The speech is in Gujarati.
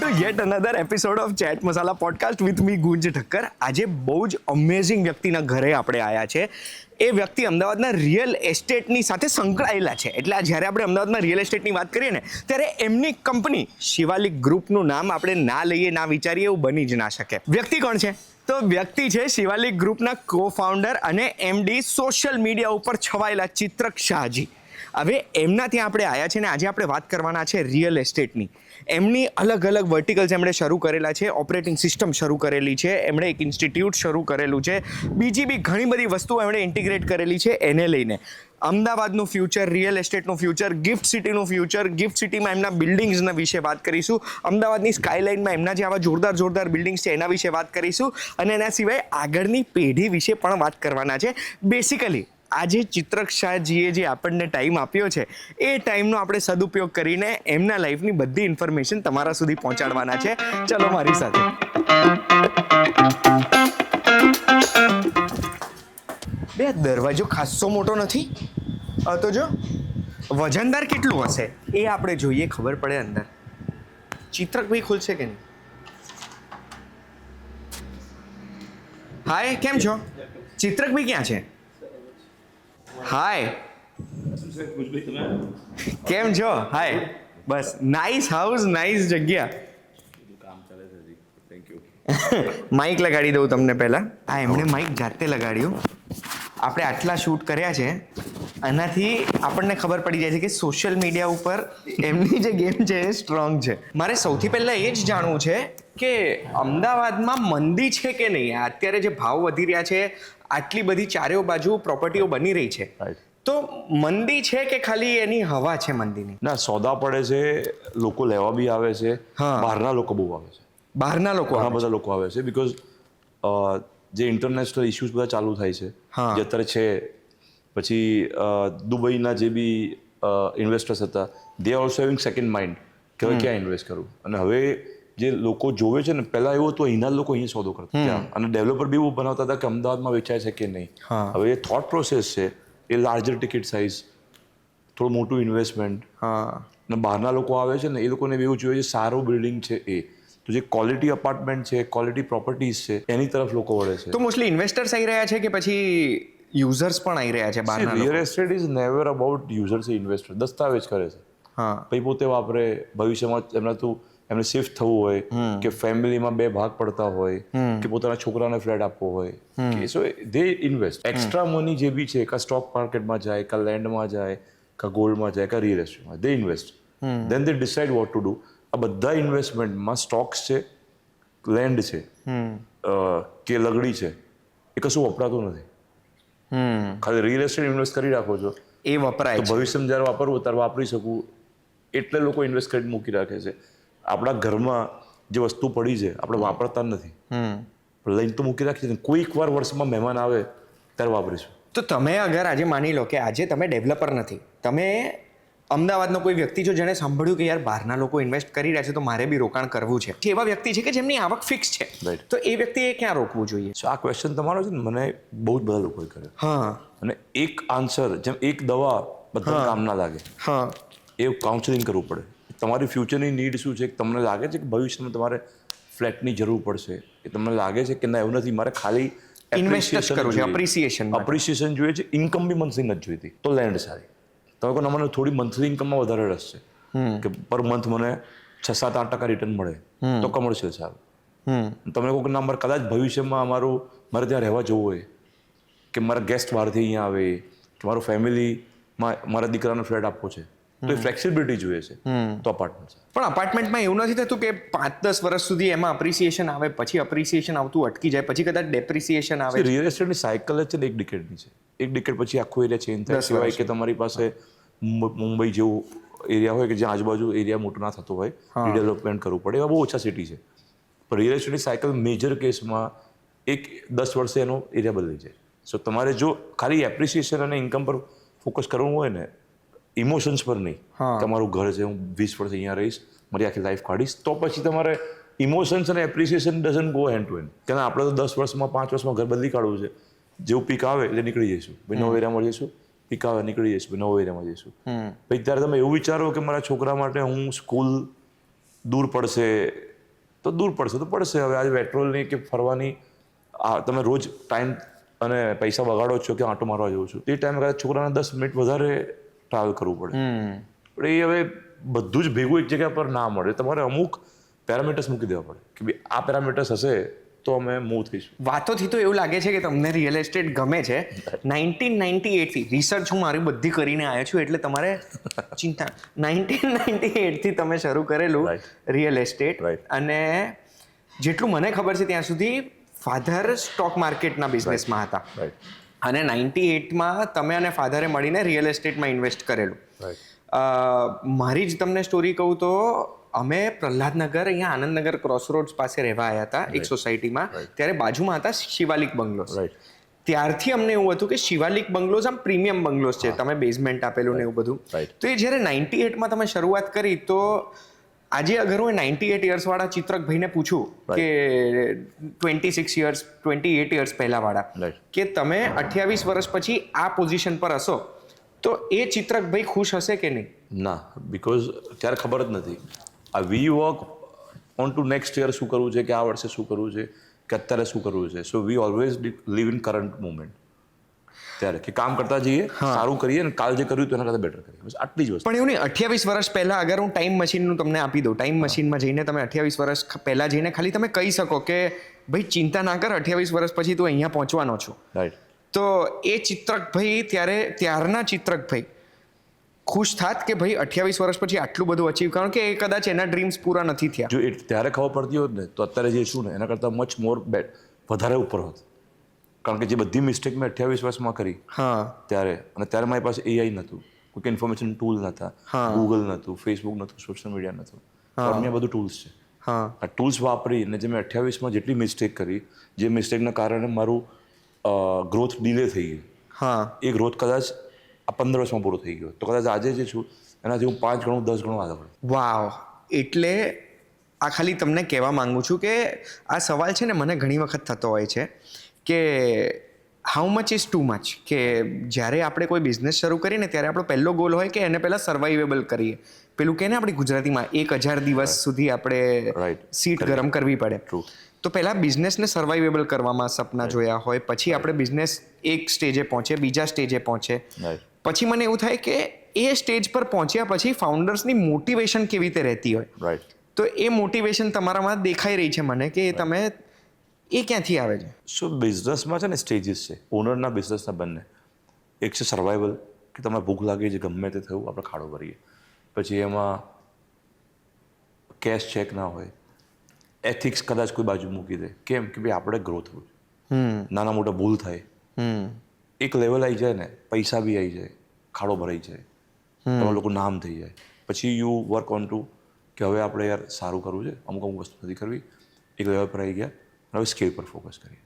Two yet another episode of chat Masala podcast with me Gunj Thakkar. આજે બહુ જ અમેઝિંગ વ્યક્તિના ઘરે આપણે આવ્યા છે. એ વ્યક્તિ અમદાવાદના રિયલ એસ્ટેટની સાથે સંકળાયેલા છે. એટલે જ્યારે આપણે અમદાવાદમાં રિયલ એસ્ટેટની વાત કરીએ ને ત્યારે એમની કંપની શિવાલિક ગ્રુપનું નામ આપણે ના લઈએ ના વિચારીએ એવું બની જ ના શકે. વ્યક્તિ કોણ છે? તો વ્યક્તિ છે શિવાલિક ગ્રુપના કો ફાઉન્ડર અને એમડી સોશિયલ મીડિયા ઉપર છવાયેલા ચિત્રક શાહજી. હવે એમના ત્યાં આપણે આવ્યા છે ને આજે આપણે વાત કરવાના છે રિયલ એસ્ટેટની. એમની અલગ અલગ વર્ટિકલ્સ એમણે શરૂ કરેલા છે, ઓપરેટિંગ સિસ્ટમ શરૂ કરેલી છે, એમણે એક ઇન્સ્ટિટ્યૂટ શરૂ કરેલું છે, બીજી બી ઘણી બધી વસ્તુઓ એમણે ઇન્ટિગ્રેટ કરેલી છે. એને લઈને અમદાવાદનું ફ્યુચર, રિયલ એસ્ટેટનું ફ્યુચર, ગિફ્ટ સિટીનું ફ્યુચર, ગિફ્ટ સિટીમાં એમના બિલ્ડિંગ્સના વિશે વાત કરીશું, અમદાવાદની સ્કાયલાઇનમાં એમના જે આવા જોરદાર બિલ્ડિંગ્સ છે એના વિશે વાત કરીશું અને એના સિવાય આગળની પેઢી વિશે પણ વાત કરવાના છે. બેસિકલી આજે ચિત્રક શાહજીએ જે આપણને ટાઈમ આપ્યો છે એ ટાઈમનો આપણે સદુપયોગ કરીને એમના લાઈફની બધી ઇન્ફોર્મેશન તમારા સુધી પહોંચાડવાના છે. ચલો મારી સાથે. બે દરવાજો ખાસો મોટો નથી તો જો વજનદાર કેટલું હશે એ આપણે જોઈએ, ખબર પડે અંદર. ચિત્રકભાઈ ખુલશે કે નહીં? હાય, કેમ છો? ચિત્રકભાઈ ક્યાં છે? હાય, કેમ છો? હાય, બસ નાઇસ હાઉસ, નાઇસ જગ્યા. માઇક લગાડી દઉં તમને પહેલા. આ એમણે માઇક જાતે લગાડ્યું. આપણે આટલા શૂટ કર્યા છે આનાથી આપણને ખબર પડી જાય છે કે સોશિયલ મીડિયા ઉપર એમની જે ગેમ છે એ સ્ટ્રોંગ છે. મારે સૌથી પહેલાં એ જ જાણવું છે કે અમદાવાદમાં મંદી છે કે નહીં? અત્યારે જે ભાવ વધી રહ્યા છે, આટલી બધી ચારેય બાજુ પ્રોપર્ટીઓ બની રહી છે, તો મંદી છે કે ખાલી એની હવા છે મંદીની? ના, સોદા પડે છે, લોકો લેવા બી આવે છે. બહારના લોકો બહુ આવે છે. બહારના લોકો, ઘણા બધા લોકો આવે છે બીકોઝ જે ઇન્ટરનેશનલ ઇશ્યુઝ બધા ચાલુ થાય છે જે અત્યારે છે, પછી દુબઈના જે બી ઇન્વેસ્ટર્સ હતા, they also having second mind કે હવે ક્યાં ઇન્વેસ્ટ કરવું. અને હવે જે લોકો જોવે છે ને, પહેલા એવું હતું અહીંના લોકો અહીં સોદો કરતા હતા અને ડેવલપર બી એવું બનાવતા હતા કે અમદાવાદમાં વેચાય છે કે નહીં. હવે એ થોટ પ્રોસેસ છે, એ લાર્જર ટિકિટ સાઇઝ, થોડું મોટું ઇન્વેસ્ટમેન્ટ, અને બહારના લોકો આવે છે ને એ લોકોને એવું જોઈએ છે સારું બિલ્ડિંગ છે એ, તો જે ક્વોલિટી અપાર્ટમેન્ટ છે, ક્વોલિટી પ્રોપર્ટીઝ છે એની તરફ લોકો વળે છે. તો મોસ્ટલી ઇન્વેસ્ટર્સ આવી રહ્યા છે કે પછી યુઝર્સ પણ આવી રહ્યા છે બહારના? Real estate is never about users. Investor દસ્તાવેજ કરે છે, પછી પોતે વાપરે. ભવિષ્યમાં એમને શિફ્ટ થવું હોય કે ફેમિલીમાં બે ભાગ પડતા હોય કે પોતાના છોકરાને ફ્લેટ આપવો હોય કે સો દે ઇન્વેસ્ટ. એક્સ્ટ્રા મની જે બી છે, કાં સ્ટોક માર્કેટમાં જાય, કાં લેન્ડમાં જાય, કાં ગોલ્ડમાં જાય, કાં રિયલ એસ્ટેટમાં, they invest. Then they decide what to do. આ બધા ઇન્વેસ્ટમેન્ટમાં સ્ટોક્સ છે, લેન્ડ છે કે લગડી છે, એ કશું વપરાતું નથી. ખાલી રિયલ એસ્ટેટ ઇન્વેસ્ટ કરી રાખો છો, એ વપરાય. તો ભવિષ્યમાં જ્યારે વાપરવું ત્યારે વાપરી શકું એટલે લોકો ઇન્વેસ્ટ કરી મૂકી રાખે છે. આપણા ઘરમાં જે વસ્તુ પડી છે આપણે વાપરતા નથી, લઈને તો મૂકી રાખીએ છીએ, કોઈક વાર વર્ષમાં મહેમાન આવે ત્યારે વાપરીશું. તો તમે અગર આજે માની લો કે આજે તમે ડેવલપર નથી, તમે અમદાવાદનો કોઈ વ્યક્તિ છો જેણે સાંભળ્યું કે યાર બહારના લોકો ઇન્વેસ્ટ કરી રહ્યા છે તો મારે બી રોકાણ કરવું છે, એવા વ્યક્તિ છે કે જેમની આવક ફિક્સ છે, તો એ વ્યક્તિએ ક્યાં રોકવું જોઈએ? આ ક્વેશ્ચન તમારો છે ને, મને બહુ જ બધા લોકોએ કર્યો. અને એક આન્સર, જેમ એક દવા બધા કામ ના લાગે, એ કાઉન્સેલિંગ કરવું પડે. તમારી ફ્યુચરની નીડ શું છે? તમને લાગે છે કે ભવિષ્યમાં તમારે ફ્લેટની જરૂર પડશે, એ તમને લાગે છે કે ના એવું નથી, મારે ખાલી એપ્રિસિએશન જોઈએ છે, ઇન્કમ બી મંથલી નથી જોઈતી, તો લેન્ડ સારી. તમે કહો મને થોડી મંથલી ઇન્કમમાં વધારે રસ છે કે પર મંથ મને 6-7-8% રિટર્ન મળે, તો કમર્શિયલ સારું. તમે કહો કે ના મારે કદાચ ભવિષ્યમાં મારે ત્યાં રહેવા જવું હોય કે મારા ગેસ્ટ બહારથી અહીંયા આવે કે મારું ફેમિલીમાં મારા દીકરાનો ફ્લેટ આપવો છે, તો એ ફ્લેક્સિબિલિટી જોઈએ છે, તો અપાર્ટમેન્ટ છે. પણ અપાર્ટમેન્ટમાં એવું નથી થતું કે 5-10 વર્ષ સુધી એમાં અપ્રિસિએશન આવે, પછી અપ્રિસિએશન આવતું અટકી જાય, પછી કદાચ ડેપ્રિસિએશન આવે? રિયલ એસ્ટેટની સાયકલ જ છે ને 1 ડિકેડની છે. 1 ડિકેડ પછી આખો એરિયા ચેન્જ થાય. સિવાય કે તમારી પાસે મુંબઈ જેવું એરિયા હોય કે જ્યાં આજુબાજુ એરિયા મોટો ના થતો હોય, રીડેવલપમેન્ટ કરવું પડે, એવા બહુ ઓછા સિટી છે. પણ રિયલ એસ્ટેટની સાયકલ મેજર કેસમાં 10 વર્ષે એનો એરિયા બદલાઈ જાય. સો તમારે જો ખાલી એપ્રિસિએશન અને ઇન્કમ પર ફોકસ કરવું હોય ને, ઇમોશન્સ પર નહીં કે અમારું ઘર છે, હું 20 વર્ષ અહીંયા રહીશ, મારી આખી લાઈફ કાઢીશ, તો પછી તમારે ઇમોશન્સ અને appreciation doesn't go hand to hand. કે આપણે તો 10 વર્ષમાં 5 વર્ષમાં ઘર બદલી કાઢવું છે, જેવું પીક આવે એટલે નીકળી જઈશું, ભાઈ નવો એરિયામાં જઈશું, પીક આવે નીકળી જઈશું, નવો એરિયામાં જઈશું. પછી ત્યારે તમે એવું વિચારો કે મારા છોકરા માટે હું સ્કૂલ દૂર પડશે તો દૂર પડશે તો પડશે. હવે આજે પેટ્રોલની કે ફરવાની તમે રોજ ટાઈમ અને પૈસા બગાડો છો કે આંટો મારવા જવું છું, એ ટાઈમે કદાચ છોકરાને 10 મિનિટ વધારે ટ્રાવેલ કરવું પડે. પણ એ હવે બધું જ ભેગું એક જગ્યા પર ના મળે. તમારે અમુક પેરામીટર્સ મૂકી દેવા પડે કે ભાઈ આ પેરામીટર્સ હશે તો અમે મૂવ થઈશું. વાતોથી તો એવું લાગે છે કે તમને રિયલ એસ્ટેટ ગમે છે. 1998 થી રિસર્ચ હું મારી બધી કરીને આવ્યો છું, એટલે તમારે ચિંતા 1998 થી તમે શરૂ કરેલું રિયલ એસ્ટેટ. અને જેટલું મને ખબર છે ત્યાં સુધી ફાધર સ્ટોક માર્કેટના બિઝનેસમાં હતા અને 98માં તમે અને ફાધરે મળીને રિયલ એસ્ટેટમાં ઇન્વેસ્ટ કરેલું. મારી જ તમને સ્ટોરી કહું તો અમે પ્રહલાદનગર અહીંયા આનંદનગર ક્રોસરોડ્સ પાસે રહેવા આવ્યા હતા એક સોસાયટીમાં. ત્યારે બાજુમાં હતા શિવાલિક બંગલોઝ. ત્યારથી અમને એવું હતું કે શિવાલિક બંગલોઝ આમ પ્રીમિયમ બંગલોઝ છે, તમે બેઝમેન્ટ આપેલું ને એવું બધું. તો એ જ્યારે 98માં તમે શરૂઆત કરી, તો આજે અગર હું 98 યર્સવાળા ચિત્રકભાઈને પૂછું કે 28 યર્સ પહેલાવાળા કે તમે 28 વર્ષ પછી આ પોઝિશન પર હશો તો એ ચિત્રકભાઈ ખુશ હશે કે નહીં? ના, બિકોઝ ત્યારે ખબર જ નથી. આ વી work on two next year શું કરવું છે, કે આ વર્ષે શું કરવું છે, કે અત્યારે શું કરવું છે. So we always live in current moment. ત્યારે કે કામ કરતા જઈએ, સારું કરીએ અને કાલ જે કર્યું તો એના કરતાં બેટર કરીએ, બસ આટલી જ વસ્તુ. પણ એવું નહીં, 28 વર્ષ પહેલા અગર હું ટાઈમ મશીનનું તમને આપી દઉં, ટાઈમ મશીનમાં જઈને તમે 28 વર્ષ પહેલા જઈને ખાલી તમે કહી શકો કે ભાઈ ચિંતા ના કર, 28 વર્ષ પછી તું અહીંયા પહોંચવાનો છું, રાઈટ, તો એ ચિત્રકભાઈ ત્યારના ચિત્રકભાઈ ખુશ થાત કે ભાઈ 28 વર્ષ પછી આટલું બધું અચીવ, કારણ કે એ કદાચ એના ડ્રીમ્સ પૂરા નથી થયા. જો એ ત્યારે ખબર પડતી હોત ને તો અત્યારે જે છું ને એના કરતાં મચ મોર વધારે ઉપર હોત. કારણ કે જે બધી મિસ્ટેક મેં 28 વર્ષમાં કરી ત્યારે, અને ત્યારે મારી પાસે એઆઈ નહોતું, કોઈ ઇન્ફોર્મેશન ટૂલ નહોતા, ગૂગલ નહોતું, ફેસબુક નહોતું, સોશિયલ મીડિયા નહોતું. પણ બધું ટૂલ્સ છે. આ ટૂલ્સ વાપરીને જે મેં 28માં જેટલી મિસ્ટેક કરી, જે મિસ્ટેકના કારણે મારું ગ્રોથ ડિલે થઈ ગયું, એ ગ્રોથ કદાચ આ 15 વર્ષમાં પૂરો થઈ ગયો, તો કદાચ આજે જે છું એનાથી હું 5 ગણું 10 ગણું આગળ. વાવ! એટલે આ ખાલી તમને કહેવા માંગુ છું કે આ સવાલ છે ને મને ઘણી વખત થતો હોય છે કે how much is too much. કે જ્યારે આપણે કોઈ બિઝનેસ શરૂ કરીએ ને ત્યારે આપણો પહેલો ગોલ હોય કે એને પહેલાં સર્વાઇવેબલ કરીએ. પેલું કહે ને આપણી ગુજરાતીમાં 1000 દિવસ સુધી આપણે સીટ ગરમ કરવી પડે. તો પહેલાં બિઝનેસને સર્વાઇવેબલ કરવામાં સપના જોયા હોય, પછી આપણે બિઝનેસ એક સ્ટેજે પહોંચે, બીજા સ્ટેજે પહોંચે, પછી મને એવું થાય કે એ સ્ટેજ પર પહોંચ્યા પછી ફાઉન્ડર્સની મોટિવેશન કેવી રીતે રહેતી હોય. તો એ મોટિવેશન તમારામાં દેખાઈ રહી છે મને કે તમે એ ક્યાંથી આવે છે? સો બિઝનેસમાં છે ને સ્ટેજીસ છે, ઓનરના બિઝનેસના બંને. એક છે સર્વાઇવલ, કે તમને ભૂખ લાગે છે ગમે તે થયું આપણે ખાડો ભરીએ. પછી એમાં કેશ ચેક ના હોય, એથિક્સ કદાચ કોઈ બાજુ મૂકી દે. કેમ કે ભાઈ આપણે ગ્રો થવું છે, નાના મોટા ભૂલ થાય, એક લેવલ આવી જાય ને, પૈસા બી આવી જાય, ખાડો ભરાઈ જાય, તમારા લોકો નામ થઈ જાય, પછી યુ વર્ક ઓન ટુ કે હવે આપણે યાર સારું કરવું છે, અમુક અમુક વસ્તુ નથી કરવી, એક લેવલ પર આવી ગયા, હવે સ્કેલ પર ફોકસ કરીએ.